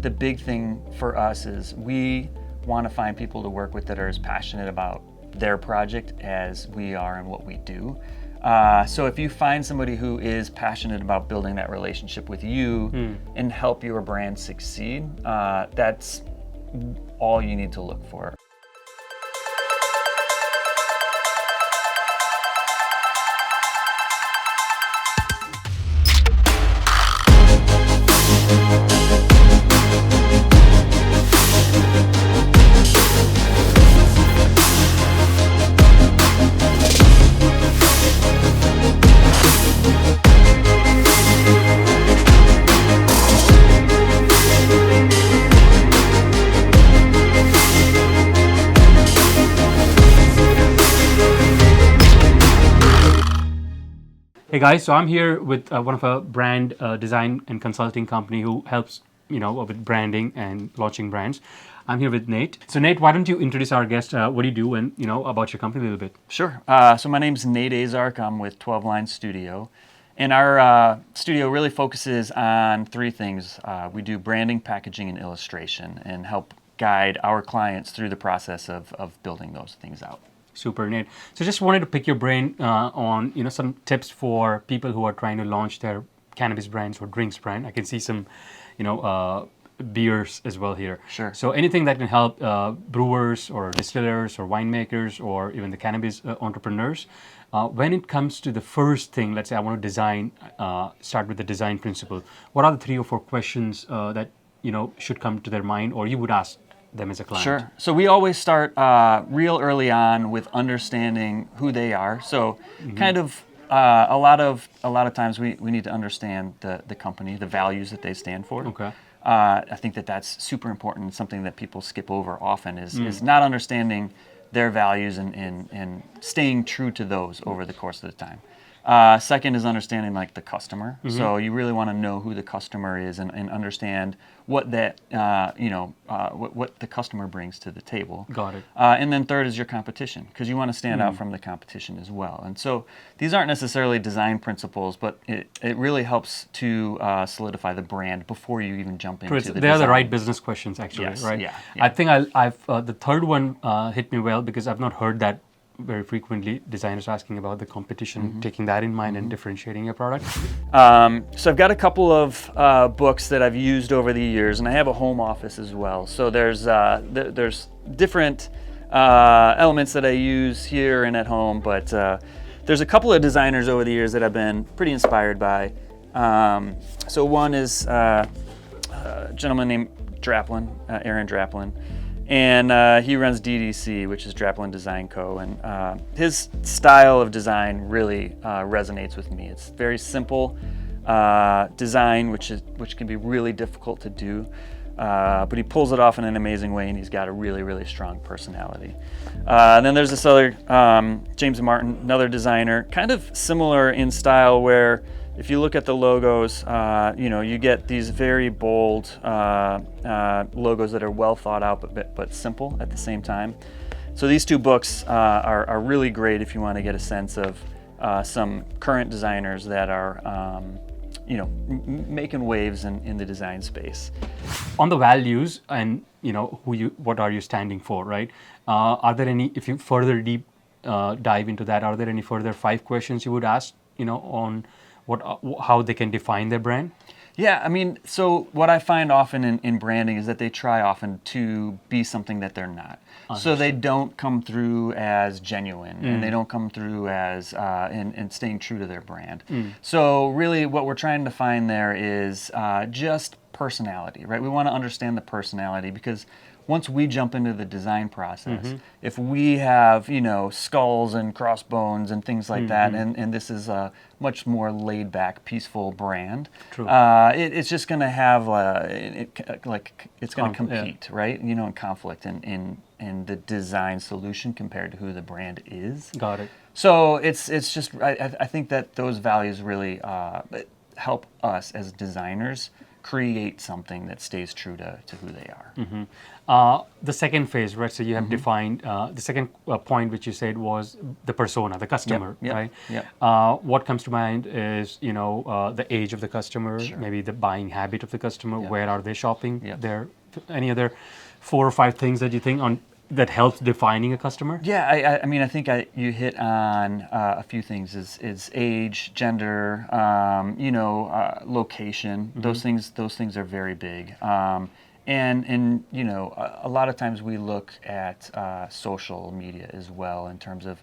the big thing for us is we want to find people to work with that are as passionate about their project as we are and what we do. So if you find somebody who is passionate about building that relationship with you and help your brand succeed, that's all you need to look for. Hey guys, so I'm here with one of our brand design and consulting company who helps, with branding and launching brands. I'm here with Nate. So Nate, why don't you introduce our guest, what do you do, and about your company a little bit? Sure. So my name's Nate Azark. I'm with 12 Line Studio. And our studio really focuses on three things. We do branding, packaging, and illustration, and help guide our clients through the process of building those things out. Super, Nate. So just wanted to pick your brain on some tips for people who are trying to launch their cannabis brands or drinks brand. I can see some beers as well here. Sure. So anything that can help brewers or distillers or winemakers or even the cannabis entrepreneurs. When it comes to the first thing, let's say I want to design, start with the design principle. What are the 3 or 4 questions that should come to their mind, or you would ask them as a client? Sure. So we always start real early on with understanding who they are. So kind of a lot of times we need to understand the company, the values that they stand for. Okay. I think that's super important. Something that people skip over often is not understanding their values and staying true to those over the course of the time. Second is understanding the customer. So you really want to know who the customer is and understand what that what the customer brings to the table. Got it. And then third is your competition, because you want to stand out from the competition as well. And so these aren't necessarily design principles, but it really helps to solidify the brand before you even jump into the design. They are the right business questions, actually, Yes, right? yeah. I think I've the third one hit me well because I've not heard that very frequently, designers asking about the competition, taking that in mind and differentiating your product. So I've got a couple of books that I've used over the years, and I have a home office as well. So there's different elements that I use here and at home, but there's a couple of designers over the years that I've been pretty inspired by. So one is a gentleman named Draplin, Aaron Draplin. And he runs DDC, which is Draplin Design Co. And his style of design really resonates with me. It's very simple design, which can be really difficult to do, but he pulls it off in an amazing way, and he's got a really, really strong personality. And then there's this other James Martin, another designer, kind of similar in style, where if you look at the logos, you get these very bold logos that are well thought out but simple at the same time. So these 2 books are really great if you want to get a sense of some current designers that are making waves in the design space. On the values and what are you standing for, right? Are there any, if you further deep dive into that, are there any further 5 questions you would ask on how they can define their brand? Yeah, I mean, so what I find often in branding is that they try often to be something that they're not. So they don't come through as genuine, and they don't come through as and staying true to their brand. So really what we're trying to find there is just personality, right? We want to understand the personality, because once we jump into the design process, if we have, skulls and crossbones and things like that, and this is a much more laid back, peaceful brand, it's just going to have, it's going to compete, right? In conflict in the design solution compared to who the brand is. Got it. So it's just, I think that those values really help us as designers create something that stays true to who they are. The second phase, right? So you have defined the second point, which you said was the persona, the customer, yep, right? yep. What comes to mind is the age of the customer, maybe the buying habit of the customer. Where are they shopping? Yep. There, any other 4 or 5 things that you think on that helps defining a customer? Yeah, I mean, I think you hit on a few things: is age, gender, location. Those things are very big. And a lot of times we look at social media as well in terms of,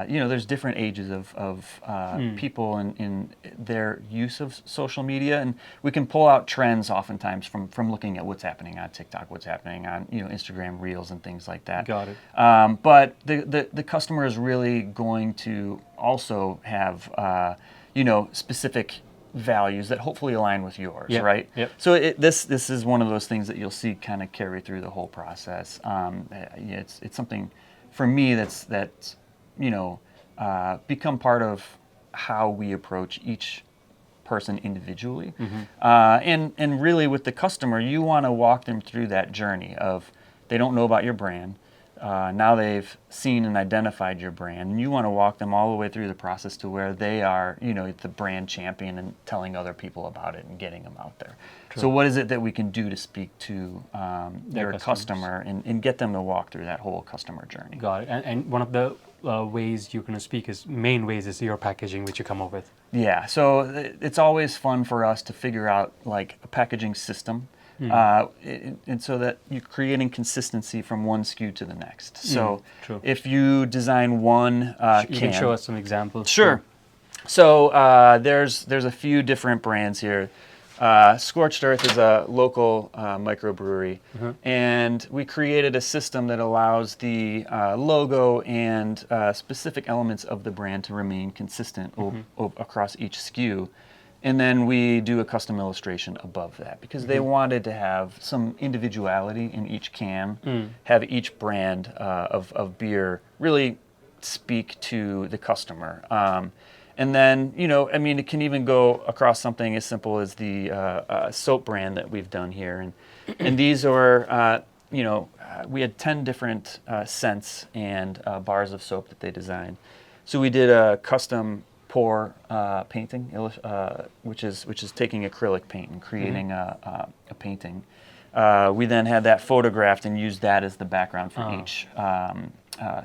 there's different ages of people in their use of social media, and we can pull out trends oftentimes from looking at what's happening on TikTok, what's happening on Instagram Reels and things like that. Got it. But the customer is really going to also have specific values that hopefully align with yours, Yep, right? yep. So this is one of those things that you'll see kind of carry through the whole process. It's something for me that's become part of how we approach each person individually. And really with the customer, you want to walk them through that journey of they don't know about your brand. Now they've seen and identified your brand, and you want to walk them all the way through the process to where they are, the brand champion and telling other people about it and getting them out there. True. So what is it that we can do to speak to your customers. customer and get them to walk through that whole customer journey? Got it. And one of the ways you're going to speak main ways is your packaging, which you come up with. Yeah, so it's always fun for us to figure out like a packaging system. And so that you're creating consistency from one SKU to the next. So True. if you design one You can show us some examples. Sure. So there's a few different brands here. Scorched Earth is a local microbrewery, and we created a system that allows the logo and specific elements of the brand to remain consistent across each SKU. And then we do a custom illustration above that because they wanted to have some individuality in each can, have each brand of beer really speak to the customer. And then, it can even go across something as simple as the soap brand that we've done here. And these are, we had 10 different scents and bars of soap that they designed. So we did a custom pour painting, which is taking acrylic paint and creating a painting. We then had that photographed and used that as the background for each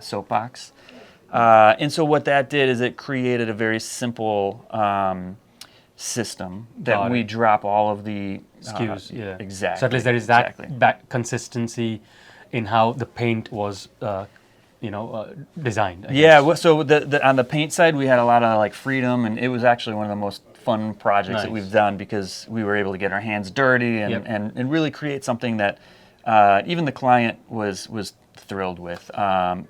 soapbox. And so what that did is it created a very simple system that we drop all of the SKUs. Yeah, exactly. So at least there is that consistency in how the paint was designed. I guess. So on the paint side, we had a lot of freedom, and it was actually one of the most fun projects that we've done because we were able to get our hands dirty and really create something that even the client was thrilled with.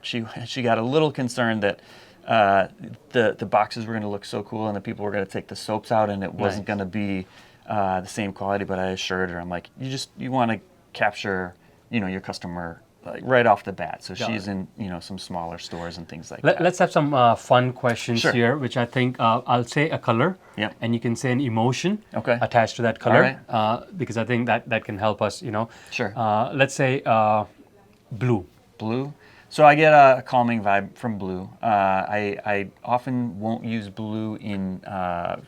She got a little concerned that the boxes were going to look so cool and the people were going to take the soaps out and it wasn't going to be the same quality. But I assured her, I'm like, you want to capture your customer right off the bat. So she's in some smaller stores and things like that. Let's have some fun questions here, which I think I'll say a color, and you can say an emotion attached to that color, because I think that can help us. Sure. Let's say blue. Blue. So I get a calming vibe from blue. I often won't use blue in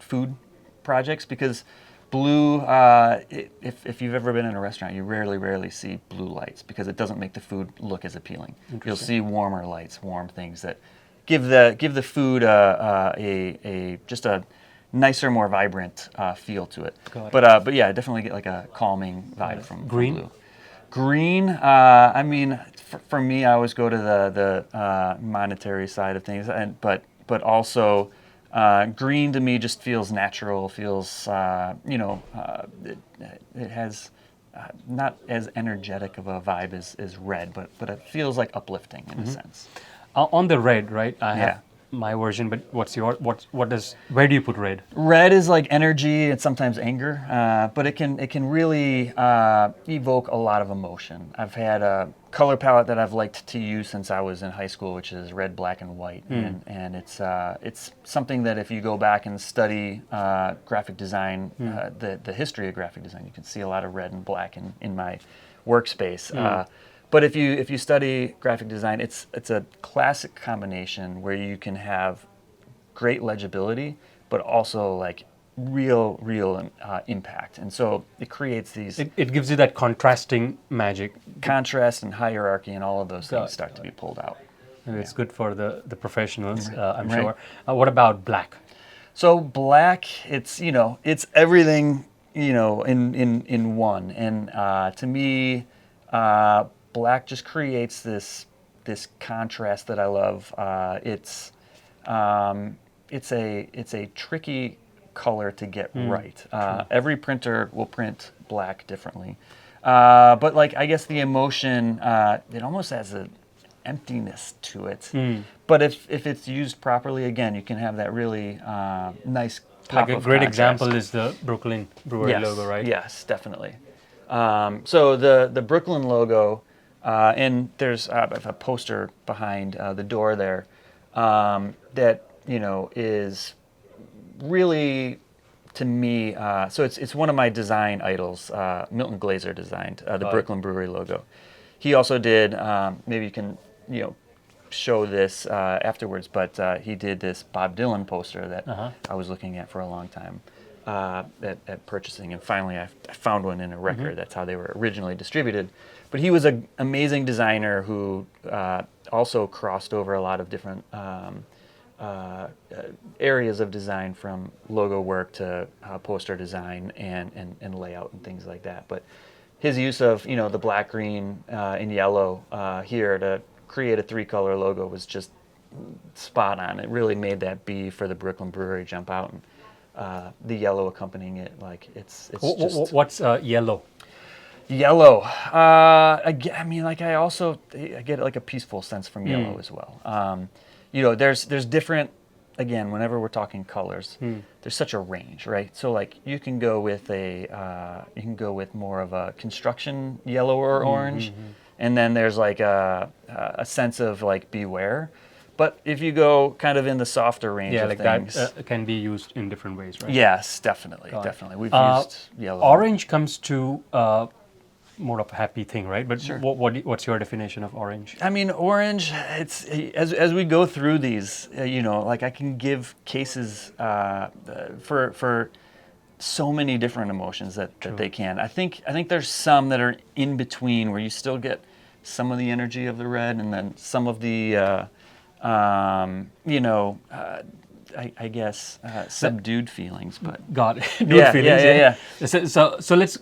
food projects because blue, if you've ever been in a restaurant, you rarely see blue lights because it doesn't make the food look as appealing. You'll see warmer lights, warm things that give the food just a nicer, more vibrant feel to it. But yeah, I definitely get like a calming vibe from blue. Green, for me, I always go to the monetary side of things, but also green to me just feels natural. Feels it has not as energetic of a vibe as red, but it feels like uplifting in a sense. On the red, right? I have my version, but where do you put red? Red is like energy and sometimes anger, but it can really evoke a lot of emotion. I've had a color palette that I've liked to use since I was in high school, which is red, black, and white, and it's something that if you go back and study graphic design, the history of graphic design, you can see a lot of red and black in my workspace. But if you study graphic design, it's a classic combination where you can have great legibility, but also like real impact. And so it creates these It gives you that contrasting magic. contrast and hierarchy, and all of those things start to be pulled out. And it's good for the professionals, I'm Right. sure. What about black? So black, it's everything, in one. And to me, black just creates this contrast that I love. It's a tricky color to get right. Every printer will print black differently, but like I guess the emotion, it almost has an emptiness to it. But if it's used properly, again, you can have that really nice pop Like a of great contrast. example is the Brooklyn Brewery logo, right? Yes, definitely. So the Brooklyn logo, and there's a poster behind the door there that is really, to me, so it's one of my design idols. Milton Glaser designed the Brooklyn Brewery logo. He also did, maybe you can show this afterwards, but he did this Bob Dylan poster that I was looking at for a long time at purchasing, and finally I found one in a record. That's how they were originally distributed. But he was an amazing designer who also crossed over a lot of different areas of design, from logo work to poster design and layout and things like that. But his use of the black, green, and yellow here to create a 3-color logo was just spot on. It really made that B for the Brooklyn Brewery jump out, and the yellow accompanying it, like it's just What's yellow? yellow. I get like a peaceful sense from yellow as well. There's different. Again, whenever we're talking colors, there's such a range, right? So like you can go with more of a construction yellow or orange, and then there's like a sense of like beware. But if you go kind of in the softer range of like things, that can be used in different ways, right? yes, definitely. We've used yellow. Orange comes to more of a happy thing, right? But Sure. What's your definition of orange? I mean, orange. It's as we go through these, like I can give cases for so many different emotions that they can. I think there's some that are in between where you still get some of the energy of the red, and then some of the I guess subdued feelings, but Got it. Yeah, feelings, yeah. So let's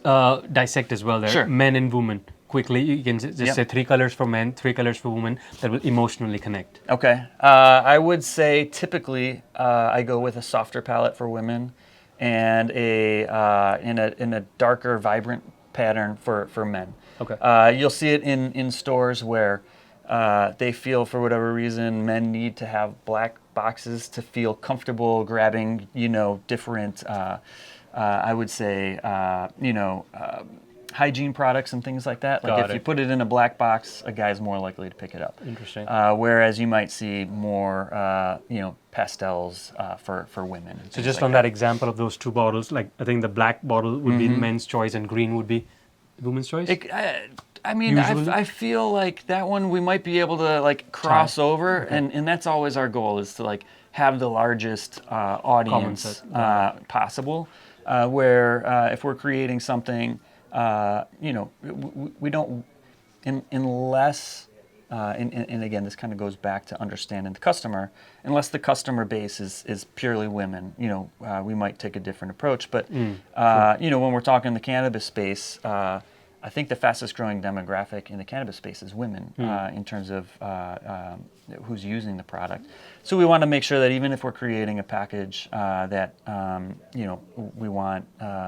dissect as well there. Sure. Men and women. Quickly, you can just Yep. say 3 colors for men, 3 colors for women that will emotionally connect. Okay. I would say typically I go with a softer palette for women, and in a darker, vibrant pattern for men. Okay. You'll see it in stores where they feel, for whatever reason, men need to have black boxes to feel comfortable grabbing, different, I would say, hygiene products and things like that. Like Got if you it. put it in a black box, a guy's more likely to pick it up. Interesting. Whereas you might see more, pastels for women. and So things just like on that example of those 2 bottles, like I think the black bottle would be men's choice and green would be women's choice. Usually? I feel like that one we might be able to like cross over, and that's always our goal, is to like have the largest audience possible. Where if we're creating something, we don't, unless, and again, this kind of goes back to understanding the customer. Unless the customer base is purely women, we might take a different approach. But when we're talking the cannabis space, I think the fastest growing demographic in the cannabis space is women in terms of who's using the product. So we want to make sure that even if we're creating a package that we want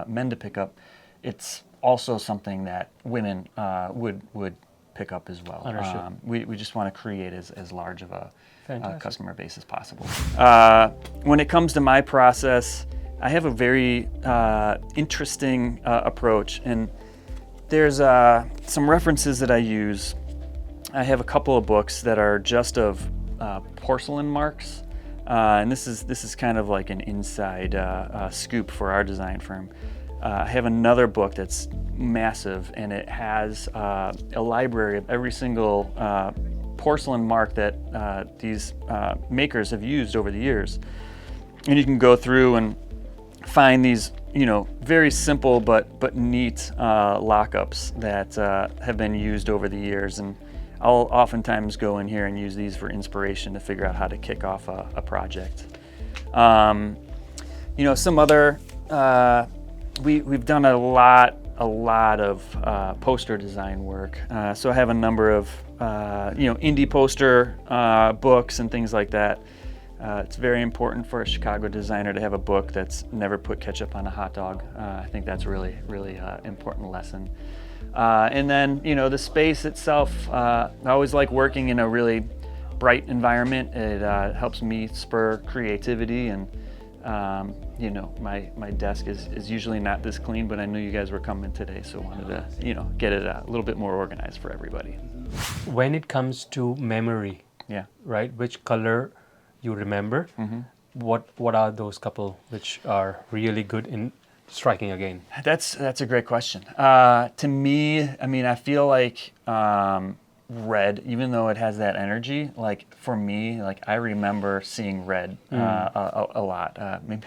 men to pick up, it's also something that women would pick up as well. Understood. We just want to create as large of a Fantastic. customer base as possible. When it comes to my process, I have a very interesting approach, and there's some references that I use. I have a couple of books that are just of porcelain marks, and this is kind of like an inside scoop for our design firm. I have another book that's massive, and it has a library of every single porcelain mark that these makers have used over the years. And you can go through and find these, very simple but neat lockups that have been used over the years. And I'll oftentimes go in here and use these for inspiration to figure out how to kick off a project. Some other, we've done a lot of poster design work. So I have a number of indie poster books and things like that. It's very important for a Chicago designer to have a book that's never put ketchup on a hot dog. I think that's a really important lesson. And then, the space itself, I always like working in a really bright environment. It helps me spur creativity, and my desk is usually not this clean, but I knew you guys were coming today, so I wanted to, get it a little bit more organized for everybody. When it comes to memory, Yeah. right, which color you remember, what are those couple which are really good in striking again? That's a great question. To me, I feel like red, even though it has that energy, like for me, like I remember seeing red a lot. Maybe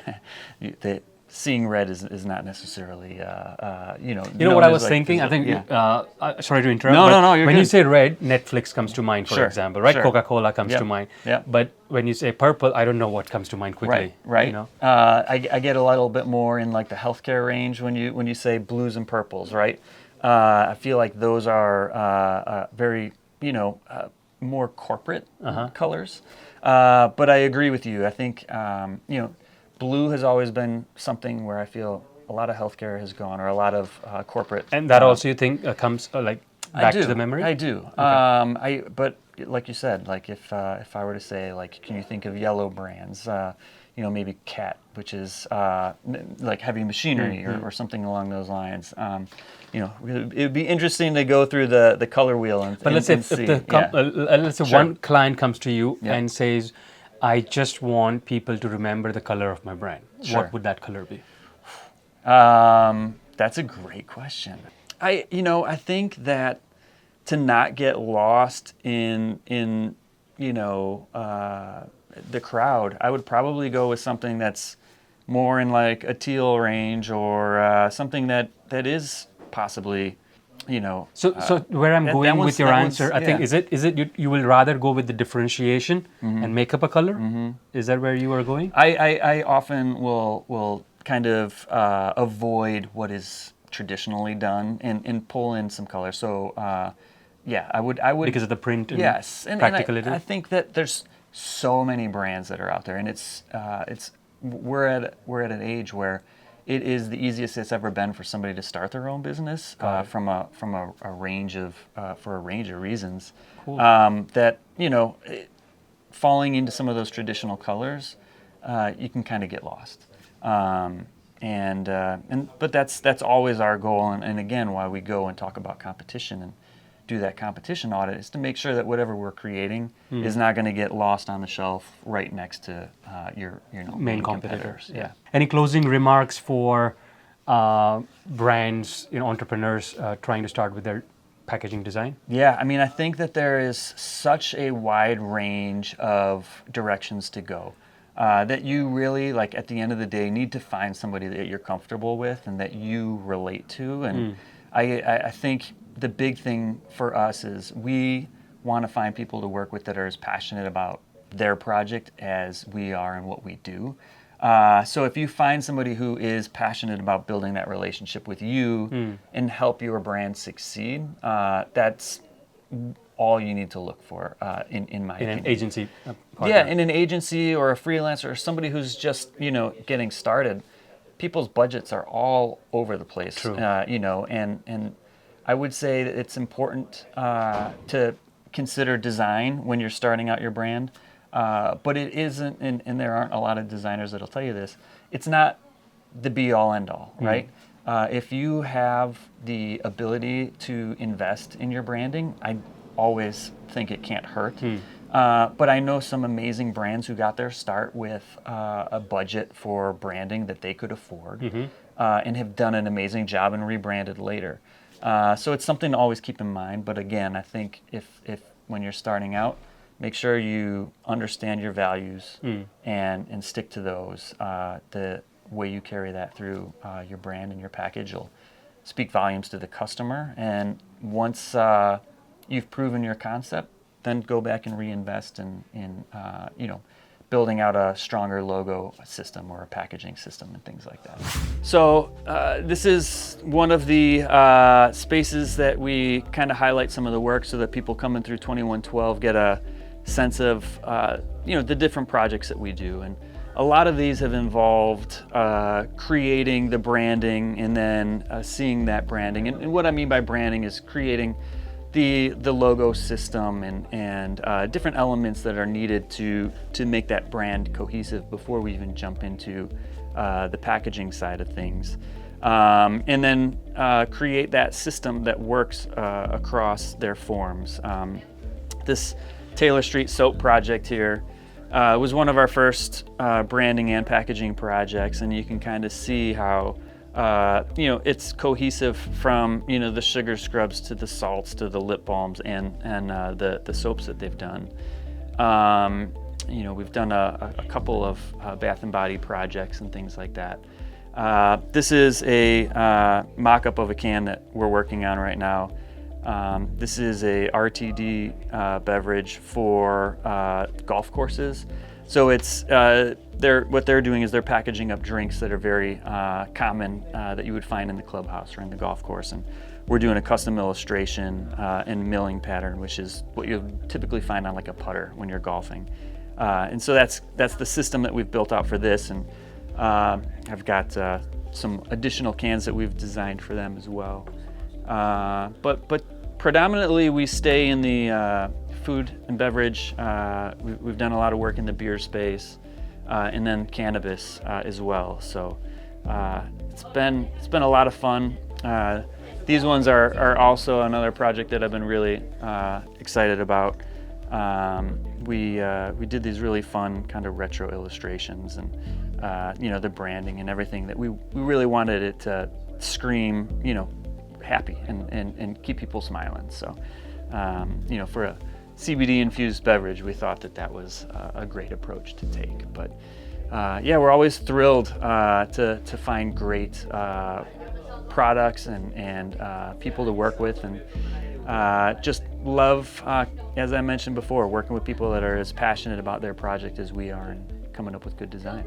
seeing red is not necessarily, You know what I was thinking? I think, sorry to interrupt. No, you're when good. you say red, Netflix comes to mind, for Sure, example, right? sure. Coca-Cola comes Yep, to mind. yep. But when you say purple, I don't know what comes to mind quickly. Right. You know? I get a little bit more in like the healthcare range when you say blues and purples, right? I feel like those are very, more corporate colors. But I agree with you. I think, blue has always been something where I feel a lot of healthcare has gone, or a lot of corporate. And that also you think comes back to the memory? I do. Okay. But like you said, like if I were to say, like, can you think of yellow brands? Maybe CAT, which is like heavy machinery or something along those lines. It would be interesting to go through the color wheel and But let's say see. let's say Sure. one client comes to you Yeah. and says, I just want people to remember the color of my brand. Sure. What would that color be? That's a great question. I think that to not get lost in the crowd, I would probably go with something that's more in like a teal range, or something that is possibly, So where I'm going with your answer, I think yeah. is it you will rather go with the differentiation and make up a color? Is that where you are going? I often will kind of avoid what is traditionally done and pull in some color. So I would Because of the print and yes, and practicality? I think that there's so many brands that are out there, and we're at an age where it is the easiest it's ever been for somebody to start their own business from a range of for a range of reasons. Cool. That falling into some of those traditional colors, you can kind of get lost. But that's always our goal, and again why we go and talk about competition and do that competition audit, is to make sure that whatever we're creating is not going to get lost on the shelf right next to your Main competitors. Yeah. Any closing remarks for brands, entrepreneurs trying to start with their packaging design? Yeah, I think that there is such a wide range of directions to go. That you really, like, at the end of the day, need to find somebody that you're comfortable with and that you relate to. And I think the big thing for us is we want to find people to work with that are as passionate about their project as we are and what we do. So if you find somebody who is passionate about building that relationship with you and help your brand succeed, that's all you need to look for, in my opinion. An agency partner. Yeah, in an agency or a freelancer or somebody who's just, getting started. People's budgets are all over the place. True. And I would say that it's important to consider design when you're starting out your brand, but it isn't, and there aren't a lot of designers that'll tell you this, it's not the be-all, end-all, right? If you have the ability to invest in your branding, I always think it can't hurt. But I know some amazing brands who got their start with a budget for branding that they could afford and have done an amazing job and rebranded later. So it's something to always keep in mind. But again, I think if when you're starting out, make sure you understand your values and stick to those. The way you carry that through your brand and your package will speak volumes to the customer. And once you've proven your concept, then go back and reinvest in building out a stronger logo system or a packaging system and things like that. So this is one of the spaces that we kind of highlight some of the work so that people coming through 2112 get a sense of the different projects that we do. And a lot of these have involved creating the branding and then seeing that branding. And what I mean by branding is creating the logo system and different elements that are needed to make that brand cohesive before we even jump into the packaging side of things. And then create that system that works across their forms. This Taylor Street soap project here was one of our first branding and packaging projects, and you can kind of see how it's cohesive from the sugar scrubs to the salts to the lip balms and the soaps that they've done. We've done a couple of Bath and Body projects and things like that. This is a mock-up of a can that we're working on right now. This is a RTD beverage for golf courses. So it's what they're doing is they're packaging up drinks that are very common that you would find in the clubhouse or in the golf course, and we're doing a custom illustration and milling pattern, which is what you typically find on like a putter when you're golfing. And so that's the system that we've built out for this, and I've got some additional cans that we've designed for them as well. But predominantly we stay in the food and beverage. We've done a lot of work in the beer space, and then cannabis as well. So it's been a lot of fun. These ones are also another project that I've been really excited about. We did these really fun kind of retro illustrations and the branding and everything that we really wanted it to scream happy and keep people smiling. So for a CBD infused beverage, we thought that was a great approach to take. But we're always thrilled to find great products and people to work with, and just love, as I mentioned before, working with people that are as passionate about their project as we are and coming up with good design.